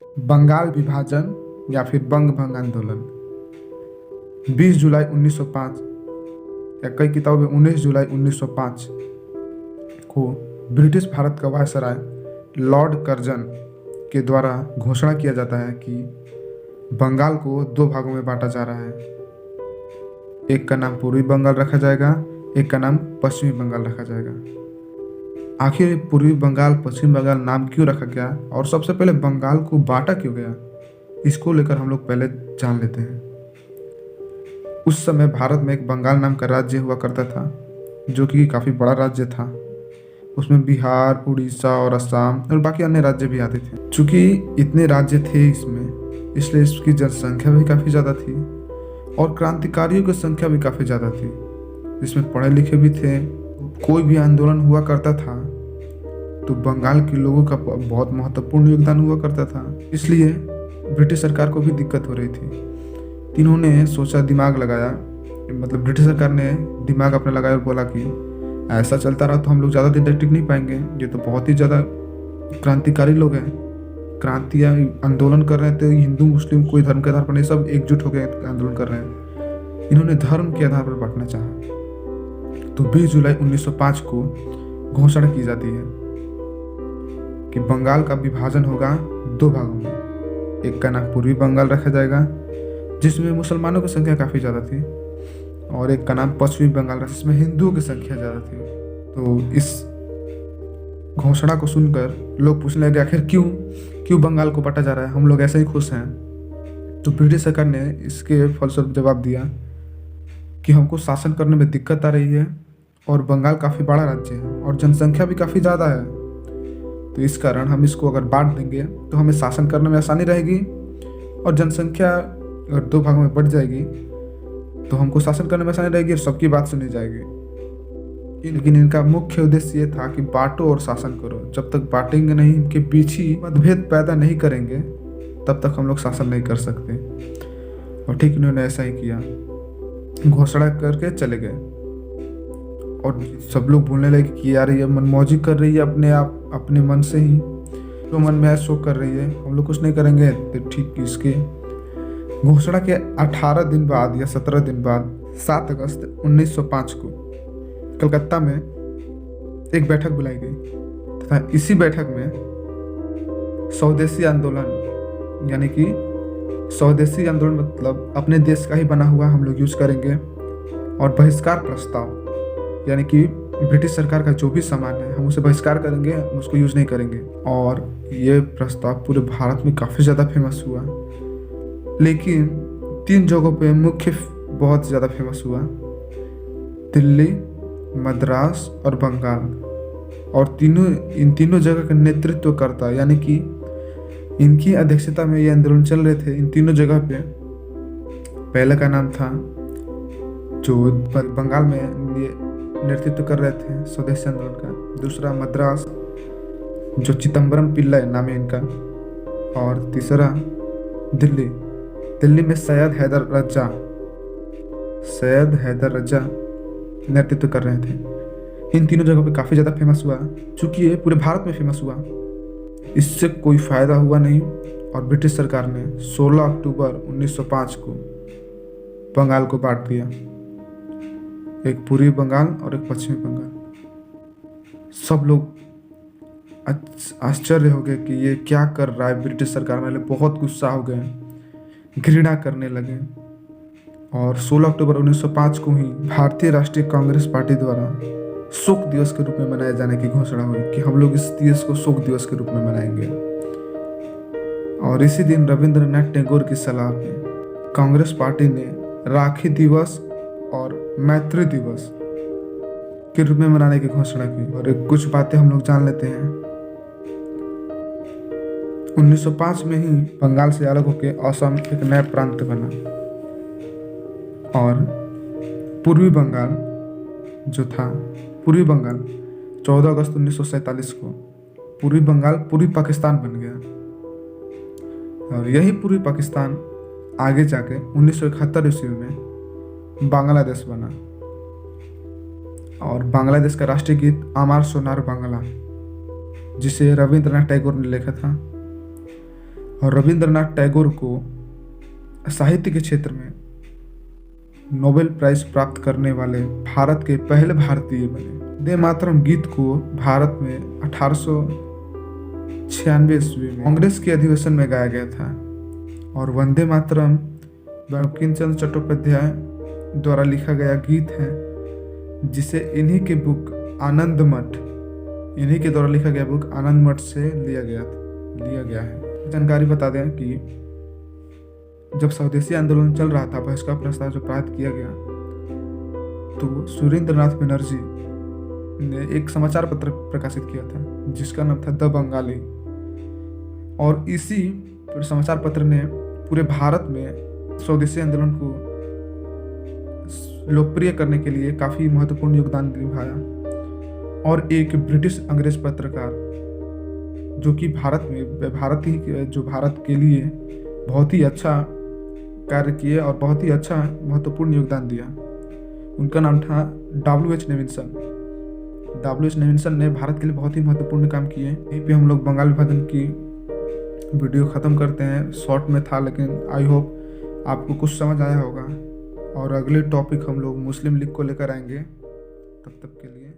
बंगाल विभाजन या फिर बंग भंग आंदोलन। 20 जुलाई 1905 या कई किताबों में 19 जुलाई 1905 को ब्रिटिश भारत का वायसराय लॉर्ड कर्जन के द्वारा घोषणा किया जाता है कि बंगाल को दो भागों में बांटा जा रहा है। एक का नाम पूर्वी बंगाल रखा जाएगा, एक का नाम पश्चिमी बंगाल रखा जाएगा। आखिर पूर्वी बंगाल पश्चिम बंगाल नाम क्यों रखा गया और सबसे पहले बंगाल को बांटा क्यों गया, इसको लेकर हम लोग पहले जान लेते हैं। उस समय भारत में एक बंगाल नाम का राज्य हुआ करता था, जो कि काफ़ी बड़ा राज्य था। उसमें बिहार, उड़ीसा और असम और बाकी अन्य राज्य भी आते थे। चूँकि इतने राज्य थे इसमें, इसलिए इसकी जनसंख्या भी काफ़ी ज़्यादा थी और क्रांतिकारियों की संख्या भी काफ़ी ज़्यादा थी। इसमें पढ़े लिखे भी थे। कोई भी आंदोलन हुआ करता था तो बंगाल के लोगों का बहुत महत्वपूर्ण योगदान हुआ करता था। इसलिए ब्रिटिश सरकार को भी दिक्कत हो रही थी। इन्होंने सोचा, दिमाग लगाया, मतलब ब्रिटिश सरकार ने दिमाग अपना लगाया और बोला कि ऐसा चलता रहा तो हम लोग ज़्यादा दिन तक टिक नहीं पाएंगे। ये तो बहुत ही ज़्यादा क्रांतिकारी लोग हैं, क्रांतियाँ आंदोलन कर रहे थे। हिंदू मुस्लिम कोई धर्म के आधार पर नहीं, सब एकजुट होकर आंदोलन कर रहे हैं। इन्होंने धर्म के आधार पर बांटना चाहा। तो 20 जुलाई 1905 को घोषणा की जाती है कि बंगाल का विभाजन होगा दो भागों में। एक का नाम पूर्वी बंगाल रखा जाएगा, जिसमें मुसलमानों की संख्या काफ़ी ज़्यादा थी, और एक का नाम पश्चिमी बंगाल जिसमें हिंदुओं की संख्या ज़्यादा थी। तो इस घोषणा को सुनकर लोग पूछने लगे, आखिर क्यों बंगाल को बांटा जा रहा है, हम लोग ऐसे ही खुश हैं। तो ब्रिटिश सरकार ने इसके फलस्वरूप जवाब दिया कि हमको शासन करने में दिक्कत आ रही है और बंगाल काफ़ी बड़ा राज्य है और जनसंख्या भी काफ़ी ज़्यादा है। तो इस कारण हम इसको अगर बांट देंगे तो हमें शासन करने में आसानी रहेगी, और जनसंख्या अगर दो भागों में बढ़ जाएगी तो हमको शासन करने में आसानी रहेगी और सबकी बात सुनी जाएगी। लेकिन इनका मुख्य उद्देश्य ये था कि बांटो और शासन करो। जब तक बांटेंगे नहीं, इनके बीच मतभेद पैदा नहीं करेंगे, तब तक हम लोग शासन नहीं कर सकते। और ठीक इन्होंने ऐसा ही किया, घोषणा करके चले गए। और सब लोग बोलने लगे कि यार ये मनमौजी कर रही है अपने आप, अपने मन से ही जो मन में है सो कर रही है, हम लोग कुछ नहीं करेंगे। तो ठीक इसके घोषणा के 18 दिन बाद या 17 दिन बाद 7 अगस्त 1905 को कलकत्ता में एक बैठक बुलाई गई तथा इसी बैठक में स्वदेशी आंदोलन, यानी कि स्वदेशी आंदोलन मतलब अपने देश का ही बना हुआ हम लोग यूज करेंगे, और बहिष्कार प्रस्ताव, यानी कि ब्रिटिश सरकार का जो भी सामान है हम उसे बहिष्कार करेंगे, हम उसको यूज नहीं करेंगे। और ये प्रस्ताव पूरे भारत में काफ़ी ज़्यादा फेमस हुआ, लेकिन 3 जगहों पे मुख्य बहुत ज़्यादा फेमस हुआ, दिल्ली, मद्रास और बंगाल। और इन तीनों जगह का नेतृत्व करता, यानी कि इनकी अध्यक्षता में ये आंदोलन चल रहे थे। इन तीनों जगह पे पहले का नाम था, जो बंगाल में ये नेतृत्व कर रहे थे स्वदेशी आंदोलन का, दूसरा मद्रास जो चिदम्बरम पिल्लई नाम है इनका, और तीसरा दिल्ली में सैयद हैदर रजा नेतृत्व कर रहे थे। इन तीनों जगहों पे काफ़ी ज़्यादा फेमस हुआ। चूँकि ये पूरे भारत में फेमस हुआ, इससे कोई फ़ायदा हुआ नहीं, और ब्रिटिश सरकार ने 16 अक्टूबर 1905 को बंगाल को बांट दिया, एक पूर्वी बंगाल और एक पश्चिमी बंगाल। सब लोग आश्चर्य हो गए कि ये क्या कर रहा है ब्रिटिश सरकार वाले, बहुत गुस्सा हो गए, घृणा करने लगे। और 16 अक्टूबर 1905 को ही भारतीय राष्ट्रीय कांग्रेस पार्टी द्वारा शोक दिवस के रूप में मनाए जाने की घोषणा हुई कि हम लोग इस दिवस को शोक दिवस के रूप में मनाएंगे। और इसी दिन रविंद्रनाथ टैगोर की सलाह पे कांग्रेस पार्टी ने राखी दिवस और मैत्री दिवस के रूप में मनाने की घोषणा की। और कुछ बातें हम लोग जान लेते हैं। 1905 में ही बंगाल से अलग होकर असम एक नया प्रांत बना, और पूर्वी बंगाल जो था, पूर्वी बंगाल 14 अगस्त 1947 को पूर्वी बंगाल पूर्वी पाकिस्तान बन गया। और यही पूर्वी पाकिस्तान आगे जाके 1971 ईस्वी में बांग्लादेश बना। और बांग्लादेश का राष्ट्रीय गीत आमार सोनार बांग्ला, जिसे रविंद्रनाथ टैगोर ने लिखा था। और रविंद्रनाथ टैगोर को साहित्य के क्षेत्र में नोबेल प्राइज प्राप्त करने वाले भारत के पहले भारतीय बने। वंदे मातरम गीत को भारत में 1896 ईस्वी में कांग्रेस के अधिवेशन में गाया गया था और वंदे मातरम बंकिम चंद्र चट्टोपाध्याय द्वारा लिखा गया गीत है, जिसे इन्हीं के द्वारा लिखा गया बुक आनंद मठ से लिया गया है। जानकारी बता दें कि जब स्वदेशी आंदोलन चल रहा था, बहिष्कार प्रस्ताव जो पारित किया गया, तो सुरेंद्रनाथ बनर्जी ने एक समाचार पत्र प्रकाशित किया था जिसका नाम था द बंगाली, और इसी समाचार पत्र ने पूरे भारत में स्वदेशी आंदोलन को लोकप्रिय करने के लिए काफ़ी महत्वपूर्ण योगदान निभाया। और एक ब्रिटिश अंग्रेज पत्रकार जो कि भारत के लिए बहुत ही अच्छा कार्य किए और बहुत ही अच्छा महत्वपूर्ण योगदान दिया, उनका नाम था W.H. नेविल्सन। W.H. नेविल्सन ने भारत के लिए बहुत ही महत्वपूर्ण काम किए। यहीं पे हम लोग बंगाल विभाजन की वीडियो ख़त्म करते हैं। शॉर्ट में था, लेकिन आई होप आपको कुछ समझ आया होगा। और अगले टॉपिक हम लोग मुस्लिम लीग को लेकर आएंगे। तब तक के लिए